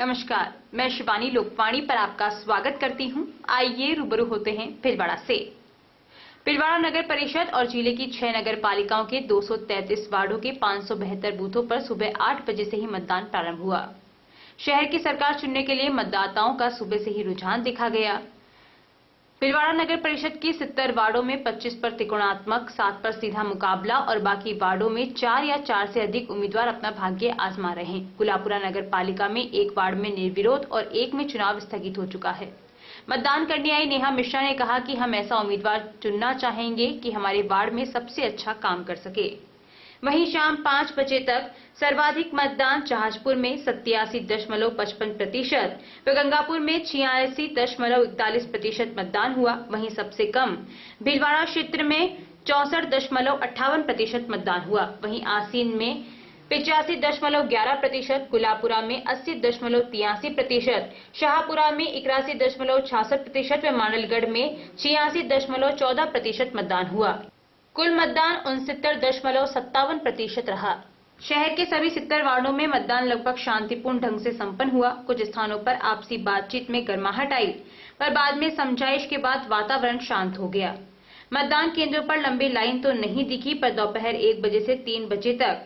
नमस्कार, मैं शिवानी लोकवाणी पर आपका स्वागत करती हूं। आइए रूबरू होते हैं भीलवाड़ा से। भीलवाड़ा नगर परिषद और जिले की 6 नगर पालिकाओं के 233 वार्डों के 572 बूथों पर सुबह 8 बजे से ही मतदान प्रारंभ हुआ। शहर की सरकार चुनने के लिए मतदाताओं का सुबह से ही रुझान देखा गया। भीलवाड़ा नगर परिषद की 70 वार्डों में 25 पर त्रिकोणात्मक, 7 पर सीधा मुकाबला और बाकी वार्डों में 4 या 4 से अधिक उम्मीदवार अपना भाग्य आजमा रहे हैं। गुलापुरा नगर पालिका में एक वार्ड में निर्विरोध और एक में चुनाव स्थगित हो चुका है। मतदान करने आई नेहा मिश्रा ने कहा कि हम ऐसा उम्मीदवार चुनना चाहेंगे कि हमारे वार्ड में सबसे अच्छा काम कर सके। वहीं शाम 5 बजे तक सर्वाधिक मतदान जहाजपुर में 87.55% व गंगापुर में 86.41% मतदान हुआ। वहीं सबसे कम भीलवाड़ा क्षेत्र में 64.58% मतदान हुआ। वहीं आसीन में 85.11%, गुलापुरा में 80.83%, शाहपुरा में 81.66% व मांडलगढ़ में 86.14% मतदान हुआ। कुल मतदान 69.57% रहा। शहर के सभी 70 वार्डों में मतदान लगभग शांतिपूर्ण ढंग से संपन्न हुआ। कुछ स्थानों पर आपसी बातचीत में गर्माहट आई, पर बाद में समझाइश के बाद वातावरण शांत हो गया। मतदान केंद्रों पर लंबी लाइन तो नहीं दिखी, पर दोपहर 1 बजे से 3 बजे तक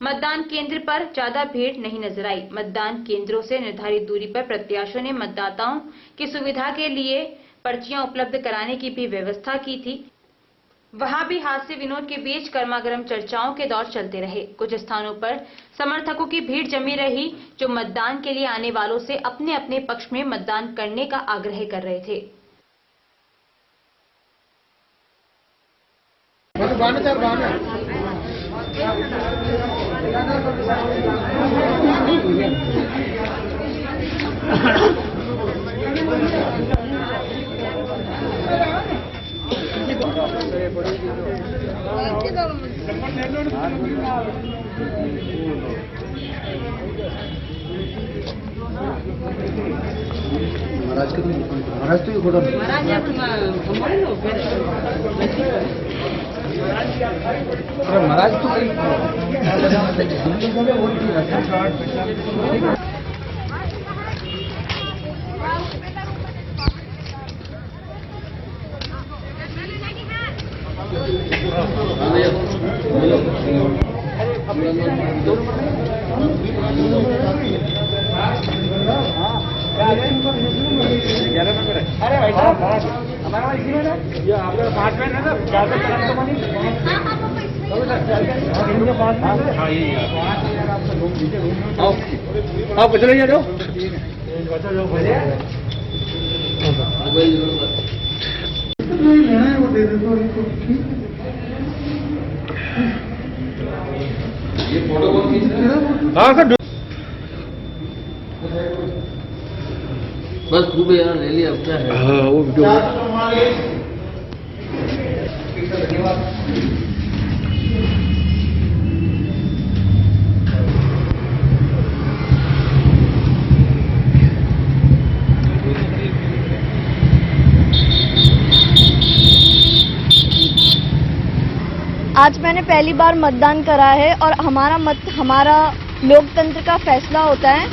मतदान केंद्र पर ज्यादा भीड़ नहीं नजर आई। मतदान केंद्रों से निर्धारित दूरी पर प्रत्याशियों ने मतदाताओं की सुविधा के लिए पर्चियां उपलब्ध कराने की भी व्यवस्था की थी। वहां भी हास्य विनोद के बीच गर्मागर्म चर्चाओं के दौर चलते रहे। कुछ स्थानों पर समर्थकों की भीड़ जमी रही, जो मतदान के लिए आने वालों से अपने अपने पक्ष में मतदान करने का आग्रह कर रहे थे। महाराज तो घोड़ा महाराज तो अरे भाई साहब हमारा इसी में ना ये आपका 5 मिनट है ना 4 से तरफ तो बनी हाँ ये आप चले जाओ वो दे दे ये फोटो कौन खींच रहा है? हाँ सर बस खूब यार ले लिया अब क्या है। हाँ वो वीडियो आज मैंने पहली बार मतदान करा है और हमारा लोकतंत्र का फैसला होता है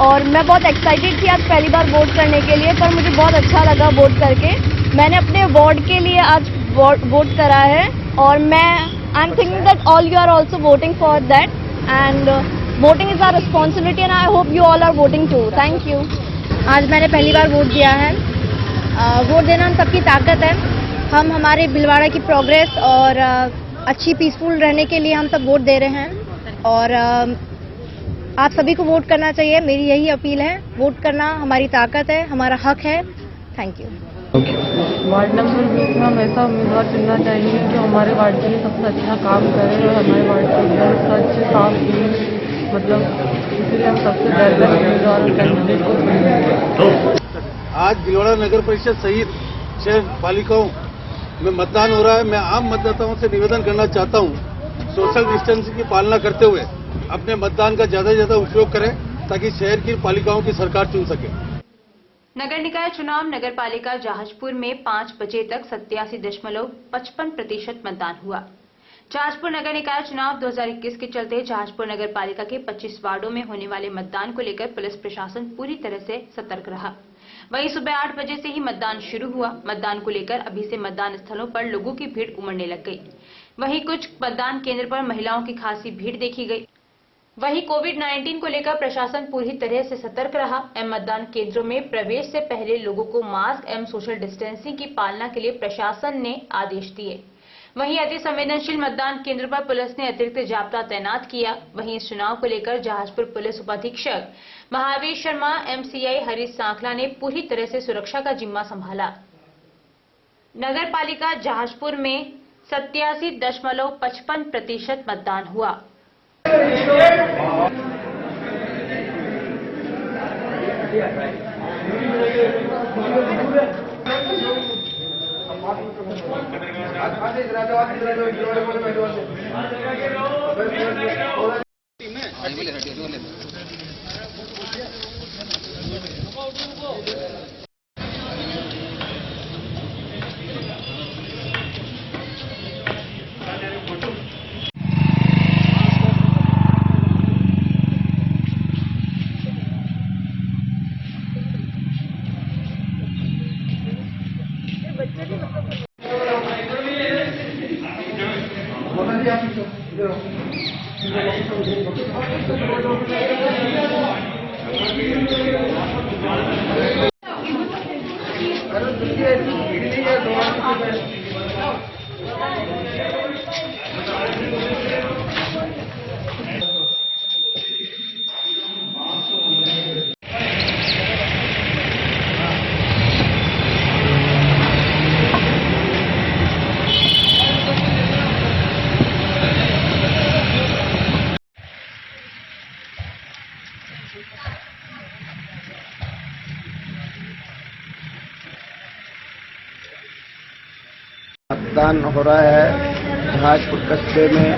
और मैं बहुत एक्साइटेड थी आज पहली बार वोट करने के लिए, पर मुझे बहुत अच्छा लगा वोट करके। मैंने अपने वार्ड के लिए आज वोट करा है और I am thinking that all you are also voting for that and voting is our responsibility and I hope you all are voting too. Thank you. आज मैंने पहली बार वोट दिया है। वोट देना हम सबकी ताकत है। हम हमारे भीलवाड़ा की प्रोग्रेस और अच्छी पीसफुल रहने के लिए हम सब वोट दे रहे हैं और आप सभी को वोट करना चाहिए। मेरी यही अपील है, वोट करना हमारी ताकत है, हमारा हक है। Thank you. वार्ड नंबर 20 में हम ऐसा उम्मीदवार चुनना चाहेंगे जो हमारे वार्ड के लिए सबसे अच्छा काम करे और हमारे वार्ड के अंदर स्वच्छ साफ मतलब इसलिए हम सबसे बेहतर उम्मीदवार और कैंडिडेट को चुनेंगे। आज भीलवाड़ा नगर परिषद सहित 6 पालिकाओं में मतदान हो रहा है। मैं आम मतदाताओं से निवेदन करना चाहता हूं, सोशल डिस्टेंसिंग की पालना करते हुए अपने मतदान का ज्यादा से ज्यादा उपयोग करें ताकि शहर की पालिकाओं की सरकार चुन सके। नगर निकाय चुनाव नगर पालिका जहाजपुर में 5 बजे तक 87.55% मतदान हुआ। जहाजपुर नगर निकाय चुनाव 2021 के चलते जहाजपुर नगर पालिका के 25 वार्डों में होने वाले मतदान को लेकर पुलिस प्रशासन पूरी तरह से सतर्क रहा। वहीं सुबह 8 बजे से ही मतदान शुरू हुआ। मतदान को लेकर अभी से मतदान स्थलों पर लोगों की भीड़ उमड़ने लग गई। वहीं कुछ मतदान केंद्र पर महिलाओं की खासी भीड़ देखी गई। वहीं कोविड-19 को लेकर प्रशासन पूरी तरह से सतर्क रहा। मतदान केंद्रों में प्रवेश से पहले लोगों को मास्क एवं सोशल डिस्टेंसिंग की पालना के लिए प्रशासन ने आदेश दिए। वहीं अति संवेदनशील मतदान केंद्र पर पुलिस ने अतिरिक्त जाब्ता तैनात किया। वहीं इस चुनाव को लेकर जहाजपुर पुलिस उपाधीक्षक महावीर शर्मा एमसीआई हरीश सांखला ने पूरी तरह से सुरक्षा का जिम्मा संभाला। नगर पालिका जहाजपुर में 87.55% मतदान हुआ। मतदान हो रहा है जहाजपुर कस्बे में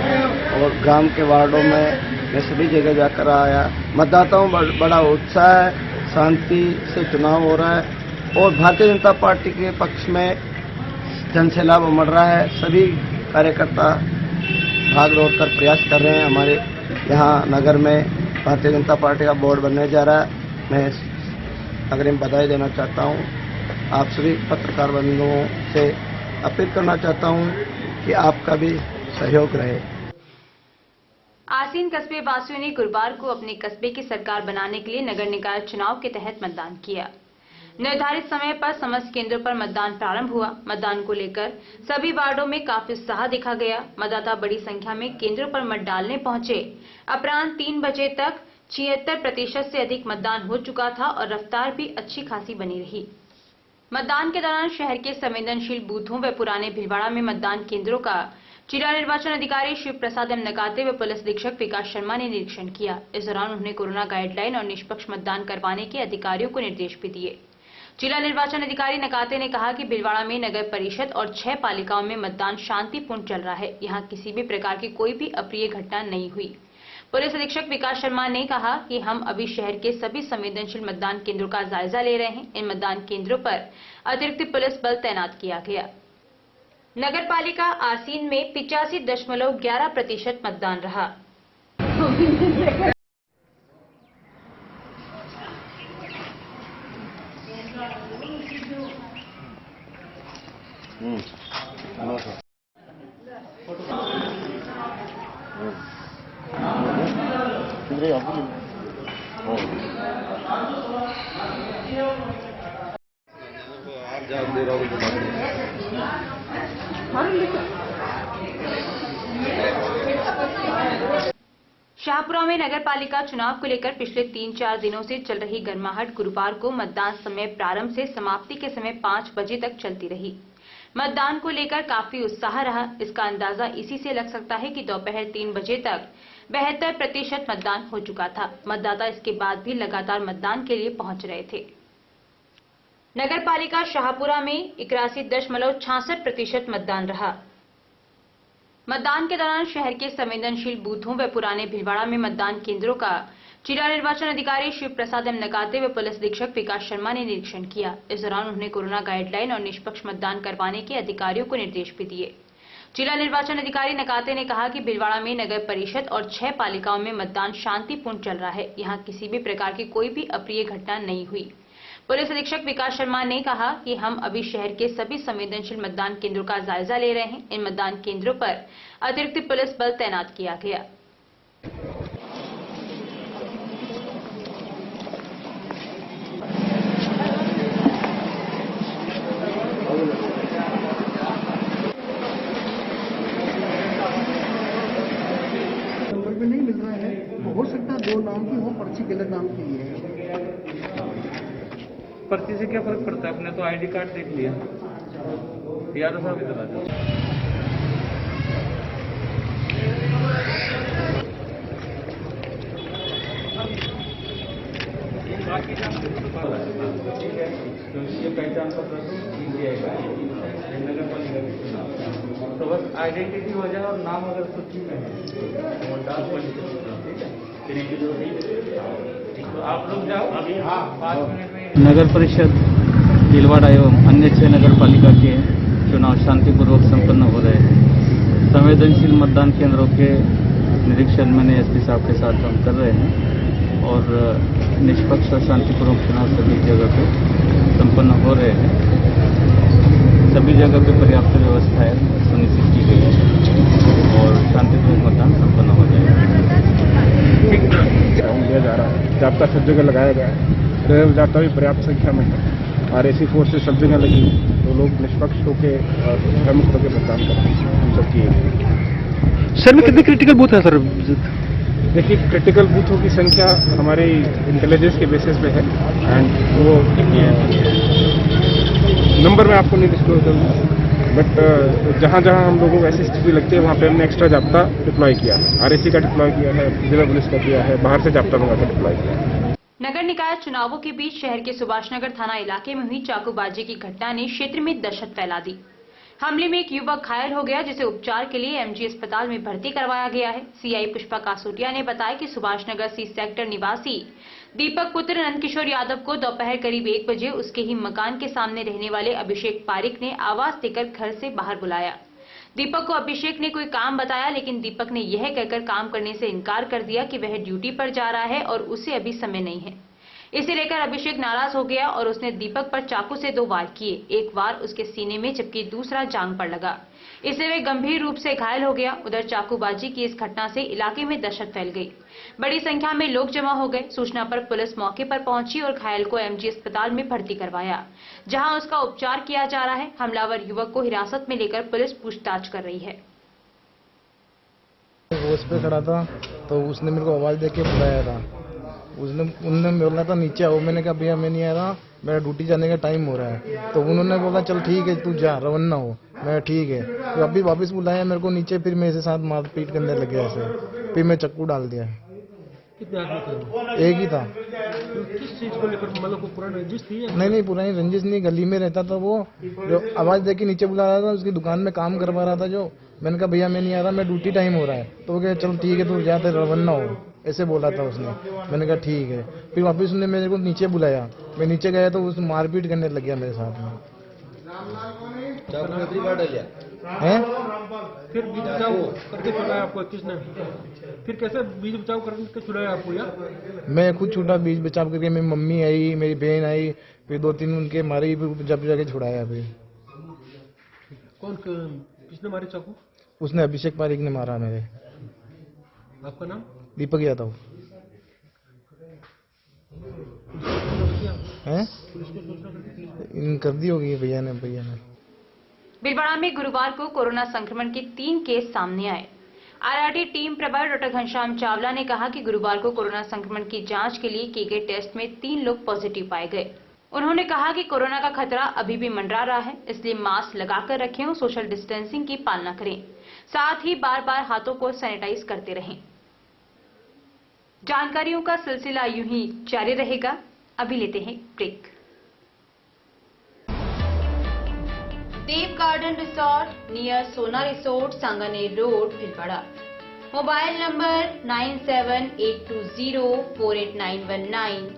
और गांव के वार्डों में। मैं सभी जगह जाकर आया। मतदाताओं बड़ा उत्साह है, शांति से चुनाव हो रहा है और भारतीय जनता पार्टी के पक्ष में जनसैलाब उमड़ रहा है। सभी कार्यकर्ता भाग दौड़ कर प्रयास कर रहे हैं। हमारे यहाँ नगर में भारतीय जनता पार्टी का बोर्ड बनने जा रहा है। मैं अग्रिम बधाई देना चाहता हूँ। आप सभी पत्रकार बंधुओं से अपील करना चाहता हूं कि आपका भी सहयोग रहे। आसीन कस्बे वासियों ने गुरुवार को अपने कस्बे की सरकार बनाने के लिए नगर निकाय चुनाव के तहत मतदान किया। निर्धारित समय पर समस्त केंद्रों पर मतदान प्रारंभ हुआ। मतदान को लेकर सभी वार्डों में काफी उत्साह देखा गया। मतदाता बड़ी संख्या में केंद्रों पर मत डालने पहुंचे। अपराह्न 3 बजे तक 76% से अधिक मतदान हो चुका था और रफ्तार भी अच्छी खासी बनी रही। मतदान के दौरान शहर के संवेदनशील बूथों व पुराने भीलवाड़ा में मतदान केंद्रों का जिला निर्वाचन अधिकारी शिव प्रसाद एम नकाते व पुलिस अधीक्षक विकास शर्मा ने निरीक्षण किया। इस दौरान उन्होंने कोरोना गाइडलाइन और निष्पक्ष मतदान करवाने के अधिकारियों को निर्देश भी दिए। जिला निर्वाचन अधिकारी नकाते ने कहा कि भीलवाड़ा में नगर परिषद और 6 पालिकाओं में मतदान शांतिपूर्ण चल रहा है। यहाँ किसी भी प्रकार की कोई भी अप्रिय घटना नहीं हुई। पुलिस अधीक्षक विकास शर्मा ने कहा कि हम अभी शहर के सभी संवेदनशील मतदान केंद्रों का जायजा ले रहे हैं। इन मतदान केंद्रों पर अतिरिक्त पुलिस बल तैनात किया गया। नगर पालिका आसीन में 85.11% मतदान रहा। शाहपुरा में नगर पालिका चुनाव को लेकर पिछले 3-4 दिनों से चल रही गर्माहट गुरुवार को मतदान समय प्रारंभ से समाप्ति के समय 5 बजे तक चलती रही। मतदान को लेकर काफी उत्साह रहा। इसका अंदाजा इसी से लग सकता है कि दोपहर 3 बजे तक 72% मतदान हो चुका था। मतदाता इसके बाद भी लगातार मतदान के लिए पहुंच रहे थे। नगर पालिका शाहपुरा में 81.66% मतदान रहा। मतदान के दौरान शहर के संवेदनशील बूथों व पुराने भीलवाड़ा में मतदान केंद्रों का जिला निर्वाचन अधिकारी शिव प्रसाद एम नकाते व पुलिस अधीक्षक विकास शर्मा ने निरीक्षण किया। इस दौरान उन्होंने कोरोना गाइडलाइन और निष्पक्ष मतदान करवाने के अधिकारियों को निर्देश भी दिए। जिला निर्वाचन अधिकारी नकाते ने कहा कि भीलवाड़ा में नगर परिषद और 6 पालिकाओं में मतदान शांतिपूर्ण चल रहा है। यहां किसी भी प्रकार की कोई भी अप्रिय घटना नहीं हुई। पुलिस अधीक्षक विकास शर्मा ने कहा कि हम अभी शहर के सभी संवेदनशील मतदान केंद्रों का जायजा ले रहे हैं। इन मतदान केंद्रों पर अतिरिक्त पुलिस बल तैनात किया गया। नंबर पे नहीं मिल रहा है तो हो सकता है 2 नाम की हो, पर्ची गलत नाम की है। पर्ची से क्या फर्क पड़ता है? अपने तो आईडी कार्ड देख लिया, या तो सब इधर आ जाओ। ये पहचान पत्र नगर पालिका के चुनाव, तो बस आइडेंटिटी हो जाए और नाम अगर सूची में है तो आप लोग जाओ अभी। हाँ, 5 मिनट में। नगर परिषद भीलवाड़ा एवं अन्य 6 नगर पालिका के चुनाव शांतिपूर्वक संपन्न हो रहे हैं। संवेदनशील मतदान केंद्रों के निरीक्षण मैंने एसपी साहब के साथ हम कर रहे हैं और निष्पक्ष और शांतिपूर्वक चुनाव सभी जगह पे संपन्न हो रहे हैं। सभी जगह पे पर्याप्त व्यवस्थाएं सुनिश्चित की गई है और शांतिपूर्वक मतदान संपन्न हो जाएगा। दिया जा रहा है, जाब्ता सब जगह लगाया गया है, रेल जाब्ता भी पर्याप्त संख्या में है और ऐसी फोर्सेस सब जगह लगी, तो लोग निष्पक्ष होकर और भयमुक्त होकर मतदान करते हैं। हम सब किए। सर में कितने क्रिटिकल बूथ है सर? देखिए, क्रिटिकल बूथों की संख्या हमारे इंटेलिजेंस के बेसिस पे है एंड वो नंबर में आपको नहीं डिस्क्लोज करूँगा, बट जहाँ जहाँ हम लोगों को ऐसी स्थिति लगती है वहाँ पे हमने एक्स्ट्रा जाब्ता डिप्लॉय किया है। RAC का डिप्लॉय किया है, जिला पुलिस का किया है, बाहर से जाब्ता मंगा कर डिप्लॉय किया है। नगर निकाय चुनावों के बीच शहर के सुभाषनगर थाना इलाके में हुई चाकूबाजी की घटना ने क्षेत्र में दहशत फैला दी। हमले में एक युवक घायल हो गया, जिसे उपचार के लिए MG अस्पताल में भर्ती करवाया गया है। CI पुष्पा कासोटिया ने बताया कि सुभाषनगर C सेक्टर निवासी दीपक पुत्र नंदकिशोर यादव को दोपहर करीब 1 बजे उसके ही मकान के सामने रहने वाले अभिषेक पारिक ने आवाज देकर घर से बाहर बुलाया। दीपक को अभिषेक ने कोई काम बताया, लेकिन दीपक ने यह कहकर काम करने से इनकार कर दिया कि वह ड्यूटी पर जा रहा है और उसे अभी समय नहीं है। इसे लेकर अभिषेक नाराज हो गया और उसने दीपक पर चाकू से 2 वार किए। एक वार उसके सीने में जबकि दूसरा जांघ पर लगा। इससे वह गंभीर रूप से घायल हो गया। उधर चाकूबाजी की इस घटना से इलाके में दहशत फैल गई। बड़ी संख्या में लोग जमा हो गए। सूचना पर पुलिस मौके पर पहुंची और घायल को MG अस्पताल में भर्ती करवाया, जहां उसका उपचार किया जा रहा है। हमलावर युवक को हिरासत में लेकर पुलिस पूछताछ कर रही है। वो उस पे खड़ा था तो उसने मेरे को आवाज देके बुलाया था। उन्होंने बोला था नीचे आओ। मैंने कहा भैया मैं नहीं आ रहा, मेरा ड्यूटी जाने का टाइम हो रहा है। तो उन्होंने बोला चल ठीक है तू जा, रवाना हो। मैं ठीक है। तो अभी वापस बुलाया मेरे को नीचे, फिर मेरे साथ मारपीट करने लगे ऐसे। फिर मैं चक्कू डाल दिया। कितने आदमी थे? एक ही था। किस चीज को लेकर, मतलब कोई पुरानी रंजिश थी? नहीं, पुरानी रंजिश नहीं, गली में रहता था वो। जो आवाज देके नीचे बुला रहा था, उसकी दुकान में काम करवा रहा था जो। मैंने कहा भैया मैं नहीं आ रहा, मैं ड्यूटी टाइम हो रहा है। तो वो कहे चल ठीक है तू जाते रवाना हो, ऐसे बोला था उसने। मैंने कहा ठीक है। फिर वापस उसने मेरे को नीचे बुलाया। मैं नीचे गया तो उसने मारपीट करने लग गया मेरे साथ में। हैं? फिर बीच बचाव करके छुड़ाया आपको किसने? फिर कैसे बीच बचाव करके छुड़ाया आपको? यार मैं खुद छूटा बीच बचाव करके। मेरी मम्मी आई, मेरी बहन आई, फिर 2-3 उनके मारी, फिर जब जाके छुड़ाया। फिर कौन किसने मारे चाकू? उसने अभिषेक पारिक ने मारा मेरे। आपका नाम? दीपक यादव। हैं? कर दी होगी भैया ने। भीलवाड़ा में गुरुवार को कोरोना संक्रमण के 3 केस सामने आए। RRT टीम प्रभारी डॉक्टर घनश्याम चावला ने कहा कि गुरुवार को कोरोना संक्रमण की जांच के लिए किए गए टेस्ट में 3 लोग पॉजिटिव पाए गए। उन्होंने कहा कि कोरोना का खतरा अभी भी मंडरा रहा है, इसलिए मास्क लगाकर रखें और सोशल डिस्टेंसिंग की पालना करें। साथ ही बार-बार हाथों को सैनिटाइज करते रहें। जानकारियों का सिलसिला यूं ही जारी रहेगा। अभी लेते हैं ब्रेक। देव गार्डन रिसोर्ट नियर सोना resort, Sanganer road, Bhilwara. Mobile number 9782048919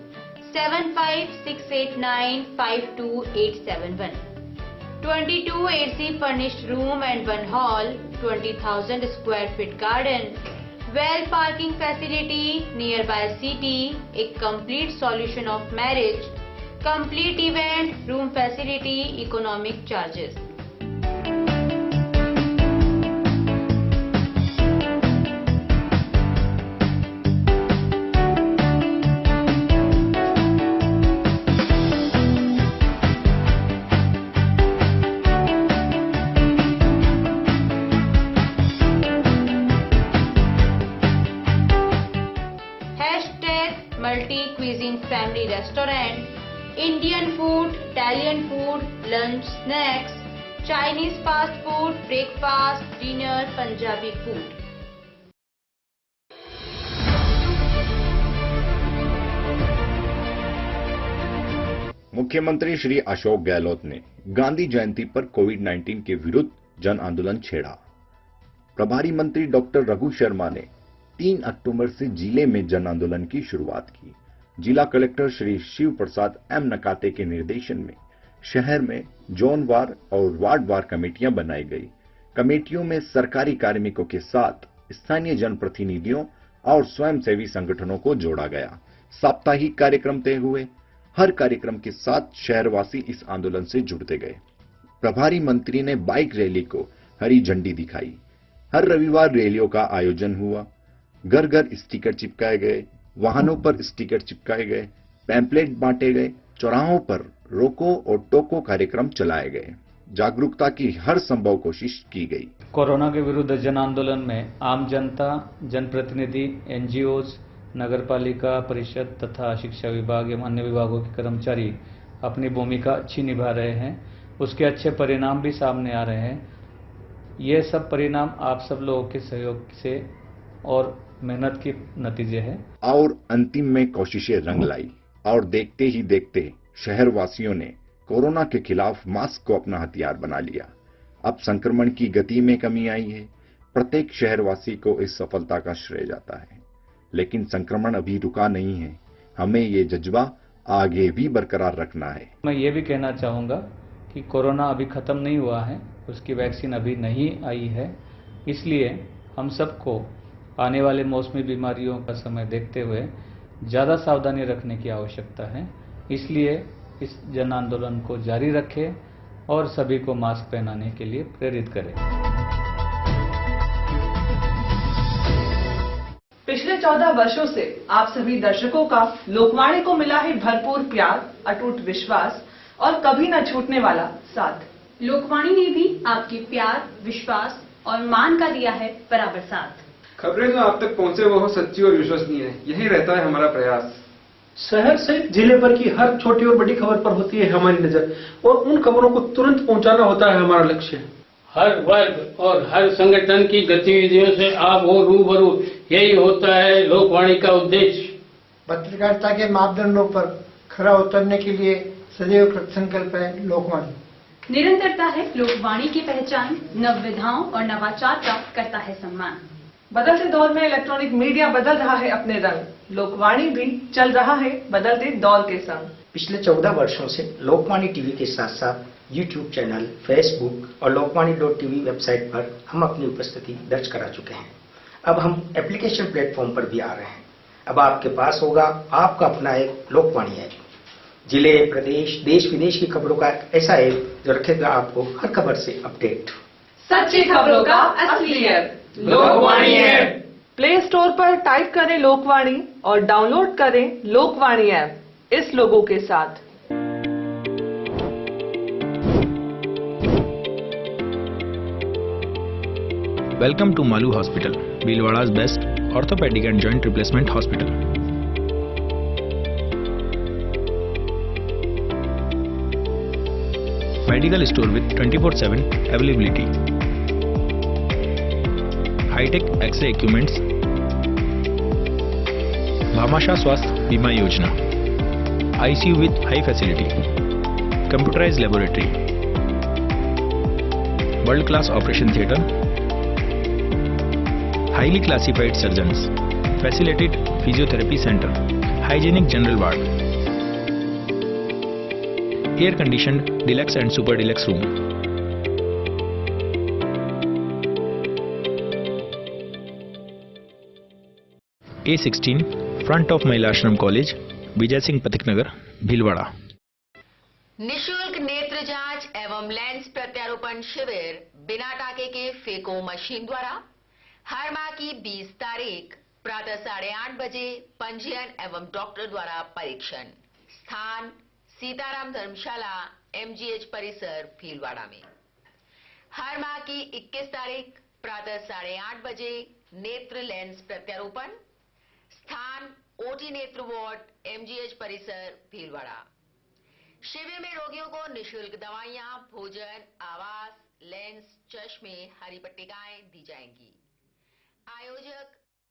7568952871। 22 AC furnished room and one hall, 20,000 square feet garden, well parking facility, nearby city, a complete solution of marriage, complete event, room facility, economic charges. Multi-cuisine family restaurant, Indian food, Italian food, lunch, snacks, Chinese fast food, breakfast, dinner, Punjabi food. मुख्यमंत्री श्री अशोक गहलोत ने गांधी जयंती पर कोविड-19 के विरुद्ध जन आंदोलन छेड़ा। प्रभारी मंत्री डॉक्टर रघु शर्मा ने 3 अक्टूबर से जिले में जन आंदोलन की शुरुआत की। जिला कलेक्टर श्री शिव प्रसाद एम नकाते के निर्देशन में शहर में जोनवार और वार्डवार कमेटियां बनाई गई। कमेटियों में सरकारी कार्मिकों के साथ स्थानीय जनप्रतिनिधियों और स्वयंसेवी संगठनों को जोड़ा गया। साप्ताहिक कार्यक्रम तय हुए। हर कार्यक्रम के साथ शहरवासी इस आंदोलन से जुड़ते गए। प्रभारी मंत्री ने बाइक रैली को हरी झंडी दिखाई। हर रविवार रैलियों का आयोजन हुआ। घर घर स्टिकर चिपकाए गए, वाहनों पर स्टिकर चिपकाए गए, पैम्पलेट बांटे गए, चौराहों पर रोको और टोको कार्यक्रम चलाए गए। जागरूकता की हर संभव कोशिश की गई। कोरोना के विरुद्ध जन आंदोलन में आम जनता, जनप्रतिनिधि, एनजीओज, नगरपालिका परिषद तथा शिक्षा विभाग एवं अन्य विभागों के कर्मचारी अपनी भूमिका अच्छी निभा रहे हैं। उसके अच्छे परिणाम भी सामने आ रहे हैं। ये सब परिणाम आप सब लोगों के सहयोग से और मेहनत के नतीजे हैं। और अंतिम में कोशिशें रंग लाई और देखते ही देखते शहरवासियों ने कोरोना के खिलाफ मास्क को अपना हथियार बना लिया। अब संक्रमण की गति में कमी आई है। प्रत्येक शहरवासी को इस सफलता का श्रेय जाता है। लेकिन संक्रमण अभी रुका नहीं है। हमें ये जज्बा आगे भी बरकरार रखना है। मैं ये भी कहना चाहूँगा कि कोरोना अभी खत्म नहीं हुआ है, उसकी वैक्सीन अभी नहीं आई है। इसलिए हम सबको आने वाले मौसमी बीमारियों का समय देखते हुए ज़्यादा सावधानी रखने की आवश्यकता है। इसलिए इस जन आंदोलन को जारी रखें और सभी को मास्क पहनाने के लिए प्रेरित करें। पिछले 14 वर्षों से आप सभी दर्शकों का लोकवाणी को मिला है भरपूर प्यार, अटूट विश्वास और कभी न छूटने वाला साथ। लोकवाणी ने भी आपके प्यार, विश्वास और मान का दिया है बराबर साथ। खबरें जो आप तक पहुंचे वो सच्ची और विश्वसनीय है, यही रहता है हमारा प्रयास। शहर से जिले भर की हर छोटी और बड़ी खबर पर होती है हमारी नजर और उन खबरों को तुरंत पहुंचाना होता है हमारा लक्ष्य। हर वर्ग और हर संगठन की गतिविधियों से आप हो रूबरू, यही होता है लोकवाणी का उद्देश्य। पत्रकारिता के मापदंडों पर खरा उतरने के लिए सदैव कृतसंकल्प है लोकवाणी। निरंतरता है लोकवाणी की पहचान, नव विधाओं और नवाचार का करता है सम्मान। बदलते दौर में इलेक्ट्रॉनिक मीडिया बदल रहा है अपने रंग, लोकवाणी भी चल रहा है बदलते दौर के संग। पिछले 14 वर्षों से लोकवाणी टीवी के साथ साथ यूट्यूब चैनल, फेसबुक और लोकवाणी.tv वेबसाइट पर हम अपनी उपस्थिति दर्ज करा चुके हैं। अब हम एप्लीकेशन प्लेटफॉर्म पर भी आ रहे हैं। अब आपके पास होगा आपका अपना एक लोकवाणी ऐप। जिले, प्रदेश, देश विदेश की खबरों का ऐसा ऐप जो रखेगा आपको हर खबर से अपडेट। सच्ची खबरों का असली app Lokvani app. Play store पर टाइप करें लोकवाणी और डाउनलोड करें लोकवाणी ऐप इस लोगो के साथ। Welcome to Malu Hospital, Bhilwara's best orthopedic and joint replacement hospital. Medical store with 24/7 availability. High-tech X-ray equipments. Bhamasha Swasth Bima Yojana. ICU with high facility. Computerized laboratory. World-class operation theatre. Highly classified surgeons, facilitated physiotherapy center, hygienic general ward, air conditioned deluxe and super deluxe room, A16 front of महिला आश्रम college, Vijay Singh Pathik नगर, भीलवाड़ा। निशुल्क नेत्र जांच एवं lens प्रत्यारोपण शिविर बिना टाके के फेको मशीन द्वारा हर माह की 20 तारीख प्रातः 8:30 बजे पंजीयन एवं डॉक्टर द्वारा परीक्षण। स्थान सीताराम धर्मशाला, MGH परिसर, भीलवाड़ा में। हर माह की 21 तारीख प्रातः 8:30 बजे नेत्र लेंस प्रत्यारोपण। स्थान OT नेत्र वार्ड, MGH परिसर, भीलवाड़ा। शिविर में रोगियों को निशुल्क दवाइयां, भोजन, आवास, लेंस, चश्मे, हरी पट्टिकाएं दी जाएंगी। आयोजक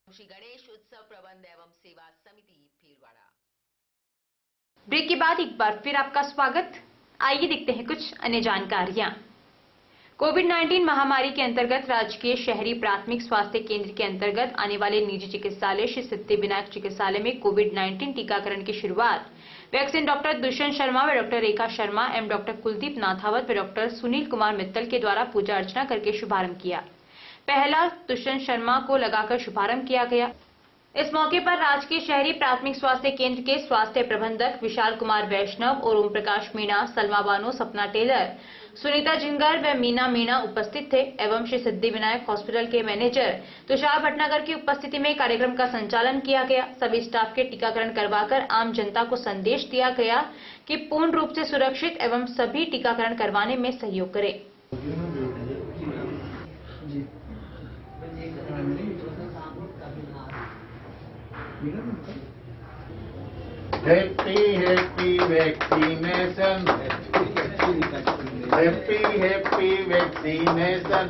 श्री गणेश उत्सव प्रबंध एवं सेवा समिति, भीलवाड़ा। ब्रेक के बाद एक बार फिर आपका स्वागत। आइए देखते हैं कुछ अन्य जानकारियां। कोविड-19 महामारी के अंतर्गत राजकीय शहरी प्राथमिक स्वास्थ्य केंद्र के अंतर्गत आने वाले निजी चिकित्सालय श्री सिद्धिविनायक चिकित्सालय में कोविड-19 टीकाकरण की शुरुआत वैक्सीन डॉक्टर दुष्यंत शर्मा व डॉक्टर रेखा शर्मा एवं डॉक्टर कुलदीप नाथावत व डॉक्टर सुनील कुमार मित्तल के द्वारा पूजा अर्चना करके शुभारंभ किया। पहला दुष्यंत शर्मा को लगाकर शुभारंभ किया गया। इस मौके पर राजकीय शहरी प्राथमिक स्वास्थ्य केंद्र के स्वास्थ्य प्रबंधक विशाल कुमार वैष्णव और ओम प्रकाश मीणा, सलमा बानो, सपना टेलर, सुनीता जिंगर व मीना मीणा उपस्थित थे एवं श्री सिद्धिविनायक हॉस्पिटल के मैनेजर तुषार भटनागर की उपस्थिति में कार्यक्रम का संचालन किया गया। सभी स्टाफ के टीकाकरण करवाकर आम जनता को संदेश दिया गया कि पूर्ण रूप से सुरक्षित एवं सभी टीकाकरण करवाने में सहयोग करें। Happy vaccination, happy vaccination,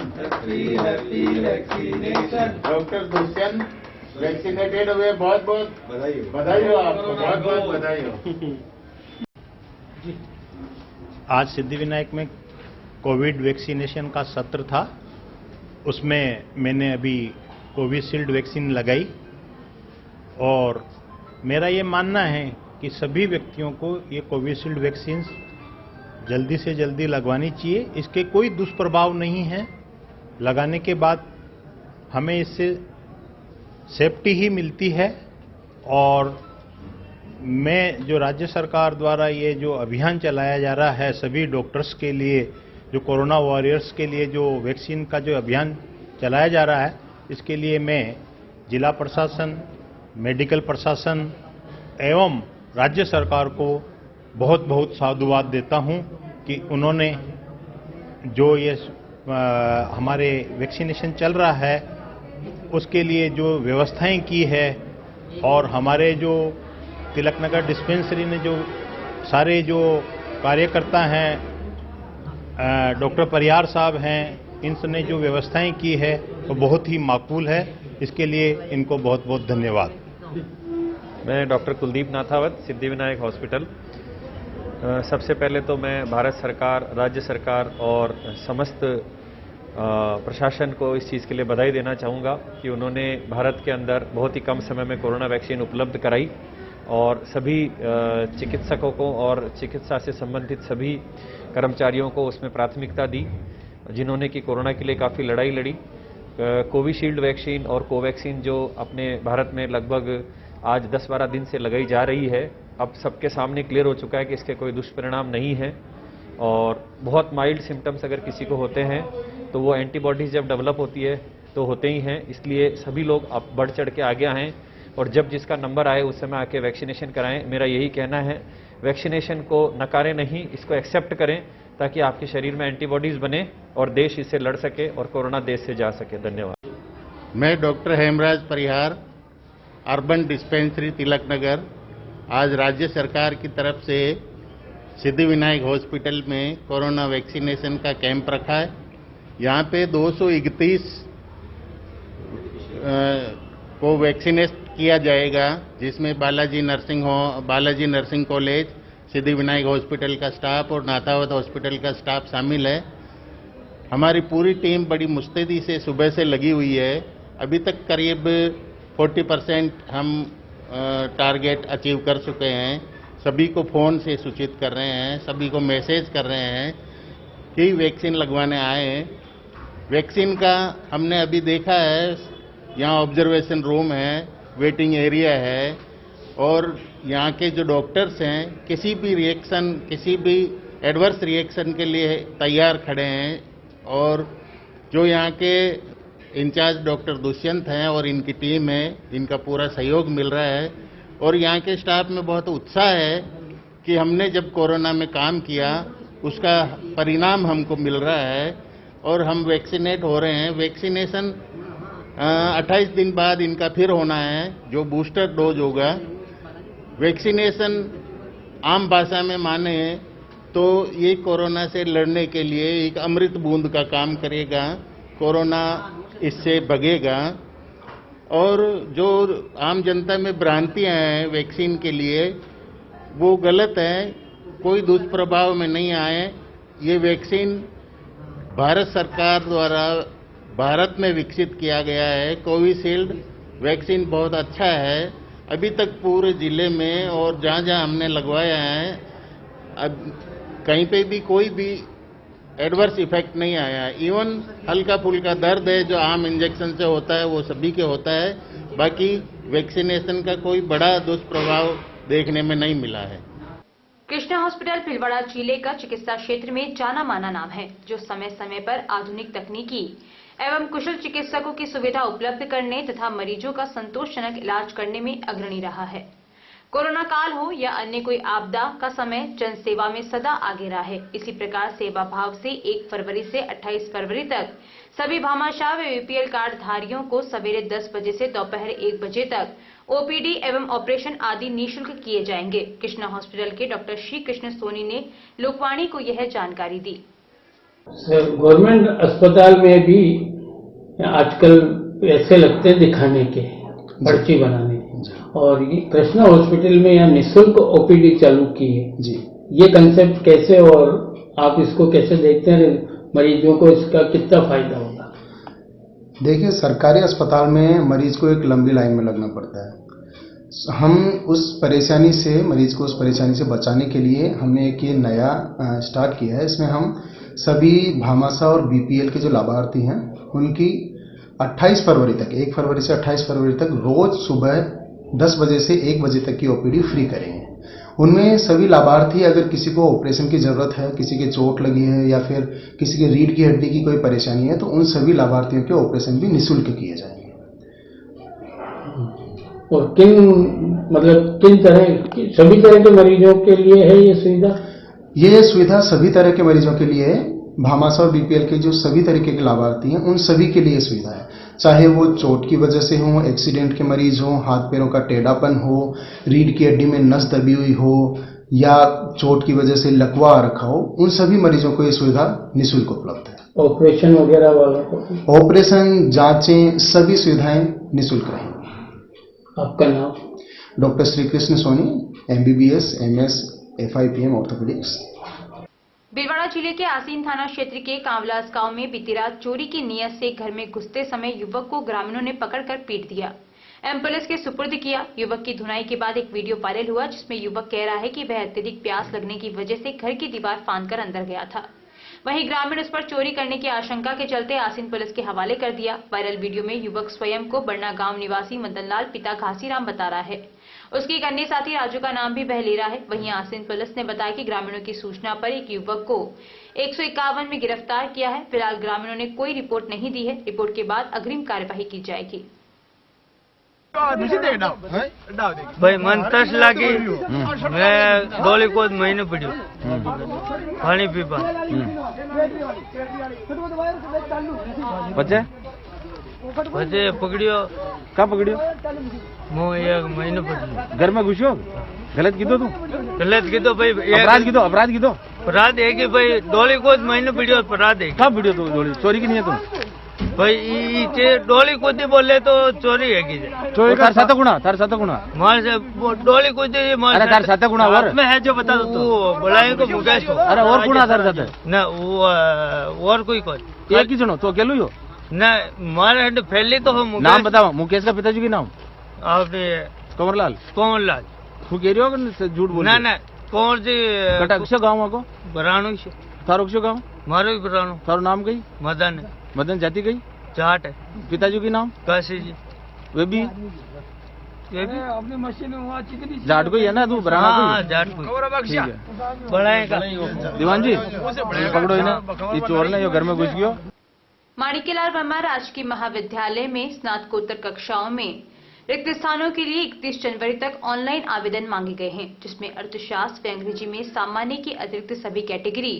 happy vaccination. Doctor Dushyant vaccinated हुए, बहुत बहुत बधाई हो आपको, बहुत बहुत बधाई हो। आज सिद्धिविनायक में कोविड वैक्सीनेशन का सत्र था। उसमें मैंने अभी कोविशील्ड वैक्सीन लगाई और मेरा ये मानना है कि सभी व्यक्तियों को ये कोविशील्ड वैक्सीन जल्दी से जल्दी लगवानी चाहिए। इसके कोई दुष्प्रभाव नहीं है। लगाने के बाद हमें इससे सेफ्टी ही मिलती है। और मैं जो राज्य सरकार द्वारा ये जो अभियान चलाया जा रहा है सभी डॉक्टर्स के लिए, जो कोरोना वॉरियर्स के लिए जो वैक्सीन का जो अभियान चलाया जा रहा है, इसके लिए मैं जिला प्रशासन, मेडिकल प्रशासन एवं राज्य सरकार को बहुत बहुत साधुवाद देता हूं कि उन्होंने जो ये हमारे वैक्सीनेशन चल रहा है उसके लिए जो व्यवस्थाएं की है और हमारे जो तिलकनगर डिस्पेंसरी ने जो सारे जो कार्यकर्ता हैं, डॉक्टर परिहार साहब हैं, इनने जो व्यवस्थाएं की है तो बहुत ही माकूल है। इसके लिए इनको बहुत बहुत धन्यवाद। मैं डॉक्टर कुलदीप नाथावत, सिद्धिविनायक हॉस्पिटल। सबसे पहले तो मैं भारत सरकार, राज्य सरकार और समस्त प्रशासन को इस चीज़ के लिए बधाई देना चाहूँगा कि उन्होंने भारत के अंदर बहुत ही कम समय में कोरोना वैक्सीन उपलब्ध कराई और सभी चिकित्सकों को और चिकित्सा से संबंधित सभी कर्मचारियों को उसमें प्राथमिकता दी, जिन्होंने कि कोरोना के लिए काफ़ी लड़ाई लड़ी। कोविशील्ड वैक्सीन और कोवैक्सीन जो अपने भारत में लगभग आज 10-12 दिन से लगाई जा रही है, अब सबके सामने क्लियर हो चुका है कि इसके कोई दुष्परिणाम नहीं है और बहुत माइल्ड सिम्टम्स अगर किसी को होते हैं तो वो एंटीबॉडीज जब डेवलप होती है तो होते ही हैं। इसलिए सभी लोग अब बढ़ चढ़ के आगे आएँ और जब जिसका नंबर आए उस समय आके वैक्सीनेशन कराएं। मेरा यही कहना है, वैक्सीनेशन को नकारें नहीं, इसको एक्सेप्ट करें ताकि आपके शरीर में एंटीबॉडीज बने और देश इससे लड़ सके और कोरोना देश से जा सके। धन्यवाद। मैं डॉक्टर हेमराज परिहार, अर्बन डिस्पेंसरी तिलकनगर, आज राज्य सरकार की तरफ से सिद्धिविनायक हॉस्पिटल में कोरोना वैक्सीनेशन का कैंप रखा है। यहाँ पे 231 को वैक्सीनेट किया जाएगा, जिसमें Balaji nursing college, Siddhivinayak hospital का स्टाफ और नाथावत हॉस्पिटल का स्टाफ शामिल है। हमारी पूरी टीम बड़ी मुस्तैदी से सुबह से लगी हुई है। अभी तक करीब 40% हम टारगेट अचीव कर चुके हैं। सभी को फ़ोन से सूचित कर रहे हैं, सभी को मैसेज कर रहे हैं कि वैक्सीन लगवाने आए। वैक्सीन का हमने अभी देखा है, यहाँ ऑब्जर्वेशन रूम है, वेटिंग एरिया है और यहाँ के जो डॉक्टर्स हैं किसी भी रिएक्शन, किसी भी एडवर्स रिएक्शन के लिए तैयार खड़े हैं और जो यहाँ के इंचार्ज डॉक्टर दुष्यंत हैं और इनकी टीम है, इनका पूरा सहयोग मिल रहा है और यहाँ के स्टाफ में बहुत उत्साह है कि हमने जब कोरोना में काम किया उसका परिणाम हमको मिल रहा है और हम वैक्सीनेट हो रहे हैं। वैक्सीनेशन 28 दिन बाद इनका फिर होना है, जो बूस्टर डोज होगा। वैक्सीनेशन आम भाषा में माने तो ये कोरोना से लड़ने के लिए एक अमृत बूंद का काम करेगा। कोरोना इससे भगेगा और जो आम जनता में भ्रांतियां हैं वैक्सीन के लिए वो गलत है, कोई दुष्प्रभाव में नहीं आए। ये वैक्सीन भारत सरकार द्वारा भारत में विकसित किया गया है। कोविशील्ड वैक्सीन बहुत अच्छा है। अभी तक पूरे जिले में और जहाँ जहाँ हमने लगवाया है अब कहीं पे भी कोई भी एडवर्स इफेक्ट नहीं आया। इवन हल्का फुल्का दर्द है जो आम इंजेक्शन से होता है वो सभी के होता है, बाकी वैक्सीनेशन का कोई बड़ा दुष्प्रभाव देखने में नहीं मिला है। कृष्णा हॉस्पिटल भीलवाड़ा जिले का चिकित्सा क्षेत्र में जाना माना नाम है, जो समय समय पर आधुनिक तकनीकी एवं कुशल चिकित्सकों की सुविधा उपलब्ध करने तथा मरीजों का संतोषजनक इलाज करने में अग्रणी रहा है। कोरोना काल हो या अन्य कोई आपदा का समय जन सेवा में सदा आगे रहा है। इसी प्रकार सेवा भाव से 1 फरवरी से 28 फरवरी तक सभी भामाशाह व बीपीएल कार्ड धारियों को सवेरे 10 बजे से दोपहर 1 बजे तक ओपीडी एवं ऑपरेशन आदि निःशुल्क किए जाएंगे। कृष्णा हॉस्पिटल के डॉक्टर श्री कृष्ण सोनी ने लोकवाणी को यह जानकारी दी। गवर्नमेंट अस्पताल में भी आजकल ऐसे लगते हैं दिखाने के, पर्ची बनाने, और ये कृष्णा हॉस्पिटल में यहाँ निःशुल्क ओपीडी चालू की है जी। ये कंसेप्ट कैसे और आप इसको कैसे देखते हैं, मरीजों को इसका कितना फायदा होगा? देखिए, सरकारी अस्पताल में मरीज को एक लंबी लाइन में लगना पड़ता है। हम उस परेशानी से, मरीज को उस परेशानी से बचाने के लिए हमने एक ये नया स्टार्ट किया है। इसमें हम सभी भामाशाह और बीपीएल के जो लाभार्थी हैं उनकी 28 फरवरी तक, 1 फरवरी से 28 फरवरी तक रोज सुबह 10 बजे से 1 बजे तक की ओपीडी फ्री करेंगे। उनमें सभी लाभार्थी, अगर किसी को ऑपरेशन की जरूरत है, किसी के चोट लगी है या फिर किसी के रीढ़ की हड्डी की कोई परेशानी है, तो उन सभी लाभार्थियों के ऑपरेशन भी निःशुल्क किए जाएंगे। और किन तरह, सभी तरह के मरीजों के लिए है ये सुविधा? ये सुविधा सभी तरह के मरीजों के लिए है। भामाशाह और बीपीएल के जो सभी तरीके के लाभार्थी हैं उन सभी के लिए सुविधा है, चाहे वो चोट की वजह से हो, एक्सीडेंट के मरीज हो, हाथ पैरों का टेढ़ापन हो, रीढ़ की हड्डी में नस दबी हुई हो या चोट की वजह से लकवा आ रखा हो, उन सभी मरीजों को ये सुविधा निःशुल्क उपलब्ध है। ऑपरेशन वगैरह वालों को? ऑपरेशन, जांचें, सभी सुविधाएं निःशुल्क रहेंगी। आपका नाम? Doctor Shri Krishna Soni, MBBS, MS, FIPM orthopaedics. Bhilwara जिले के आसीन थाना क्षेत्र के कांवलास गांव में बीती रात चोरी की नीयत से घर में घुसते समय युवक को ग्रामीणों ने पकड़कर पीट दिया एवं पुलिस के सुपुर्द किया। युवक की धुनाई के बाद एक वीडियो वायरल हुआ जिसमें युवक कह रहा है कि वह अत्यधिक प्यास लगने की वजह से घर की दीवार फांदकर अंदर गया था। वहीं ग्रामीण उस पर चोरी करने की आशंका के चलते आसीन पुलिस के हवाले कर दिया। वायरल वीडियो में युवक स्वयं को बरना गांव निवासी मदनलाल पिता घासीराम बता रहा है। उसकी एक अन्य साथी राजू का नाम भी वह ले रहा है। वहीं आसीन पुलिस ने बताया कि ग्रामीणों की सूचना पर एक युवक को 151 में गिरफ्तार किया है। फिलहाल ग्रामीणों ने कोई रिपोर्ट नहीं दी है। रिपोर्ट के बाद अग्रिम कार्यवाही की जाएगी। भाई मन तस लागी, मैं डोली को महीने पड़ियो पानी पीपा बच्चे पकड़ियो। कब पकड़ियो? मो एक महीने पड़ियो। घर में घुसियो? गलत कीधो तू? गलत कीधो भाई। अपराध कीधो? अपराध कीधो? अपराध है कि भाई डोली को महीने पड़ियो अपराध है। कब पड़ियो तू डोली? चोरी की नहीं है तू? भाई डोली कूदी बोले तो चोरी है की चोरी तार साथ गुना, तार साथ गुना मार से डोली कूदी मार। अरे तार साथ गुना और मैं है जो बता दो तो बुलाए को मुकेश को। अरे और गुना तार साथ ना वो और कोई एक ही सुनो तो अकेलो ही हो ना? मारे फैली तो हो। नाम बताओ मुकेश का पिताजी की नाम? आपने कंवरलाल। कंवरलाल तू कह रही हो झूठ बोल? ना ना कंवर जी कटक गाँव को बराणु से थारो गाँव मारो बराणु। थारो नाम गई? मदन। मदन जाति गई? चाट है। पिताजी की नाम? काशी जी। वे भी अपनी मशीन में वहाँ चिकनी जाट को ही है ना तू बराना हाँ जाट को ठीक है बढ़ाएगा दीवान जी पकड़ो इन्हें, ये चोर ने, ये घर में घुस गयो। माणिक्यलाल वर्मा राजकीय महाविद्यालय में स्नातकोत्तर कक्षाओं में रिक्त स्थानों के लिए 31 जनवरी तक ऑनलाइन आवेदन मांगे गए हैं, जिसमें अर्थशास्त्र व अंग्रेजी में सामान्य के अतिरिक्त सभी कैटेगरी,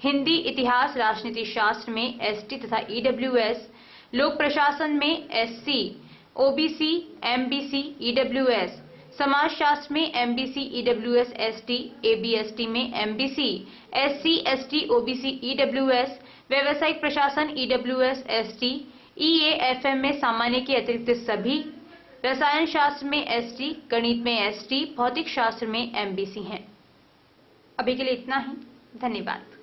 हिंदी, इतिहास, राजनीति शास्त्र में एसटी तथा ईडब्ल्यूएस, लोक प्रशासन में एससी, ओबीसी, एमबीसी, ईडब्ल्यूएस, समाज शास्त्र में एमबीसी, ईडब्ल्यूएस, एसटी, एबीएसटी में MBC, SC, ST, OBC, EWS, व्यावसायिक प्रशासन, ईडब्ल्यूएस, एसटी, ईएएफएम में सामान्य के अतिरिक्त सभी, रसायन शास्त्र में एसटी, गणित में एसटी, भौतिक शास्त्र में एमबीसी हैं। अभी के लिए इतना ही। धन्यवाद।